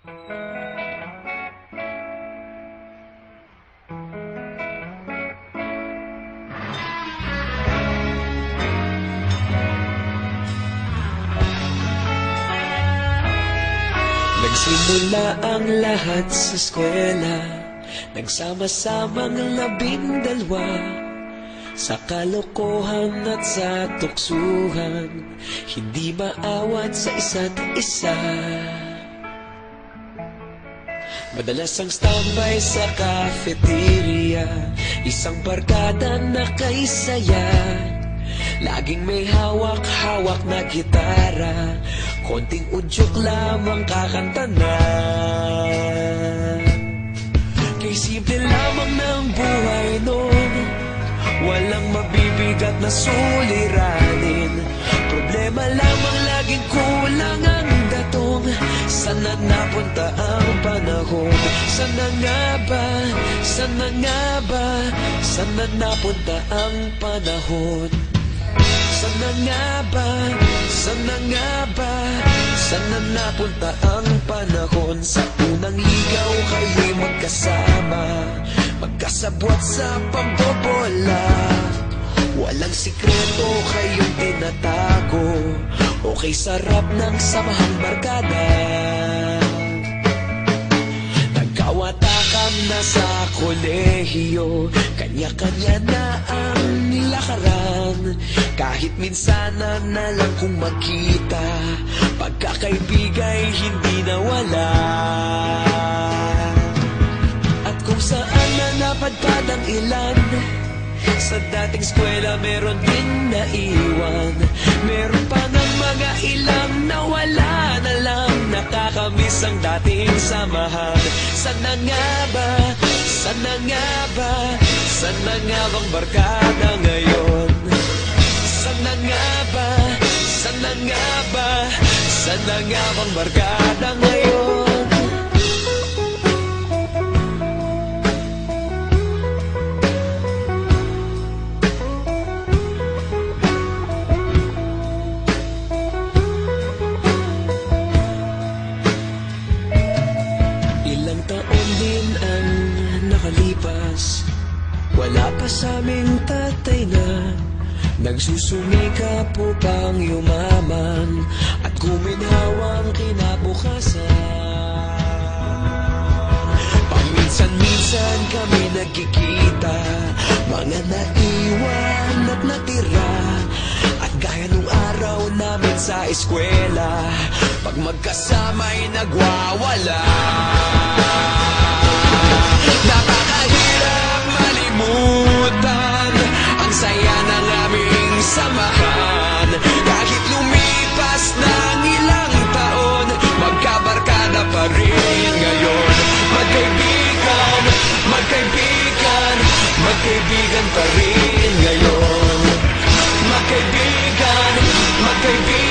Nagsimula ang lahat sa eskwela, nagsama-samang 12 sa kalokohan at sa tuksuhan, hindi maawat sa isa't isa. Madalas ang standby sa cafeteria, isang barkada na kay saya. Laging may hawak-hawak na gitara, konting udyok lamang kakanta na. Kay simple lamang ng buhay noon, walang mabibigat na suliranin. Problema lamang laging kulang ang datong. Sana napunta ang panahon? Sana nga ba? Sana nga ba? Sana napunta ang panahon? Sana nga ba? Sana nga ba? Sana napunta ang panahon? Sa unang ligaw kayo'y magkasama, magkasabwat sa pambobola. Walang sikreto kayong tinatago, okay sarap ng samahang barkada. Nagkawatakan na sa kolehiyo, kanya-kanya na ang nilakaran. Kahit minsan na lang kung magkita, pagkakaibigay hindi nawala. At kung saan na napadpad ang ilan, sa dating eskwela meron din naiwan. Meron pa ng mga ilang nawala na lang, nakakamiss ang dating samahan. Sana nga ba? Sana nga ba? Sana nga bang barkada ngayon? Sana nga ba? Sana nga ba? Sana nga bang barkada ngayon? Ilang taon din ang nakalipas, wala pa sa aming tatay na nagsusumikap upang yumaman at kuminhawang kinabukasan. Paminsan-minsan kami nagkikita, mga naiwan at natira. At gaya nung araw namin sa eskwela, pag magkasama'y nagwawala. Napakahirap malimutan ang saya ng aming samahan. Kahit lumipas ng ilang taon, magkabarkada pa rin ngayon. Magkaibigan, magkaibigan, magkaibigan pa rin ngayon. Magkaibigan, magkaibigan,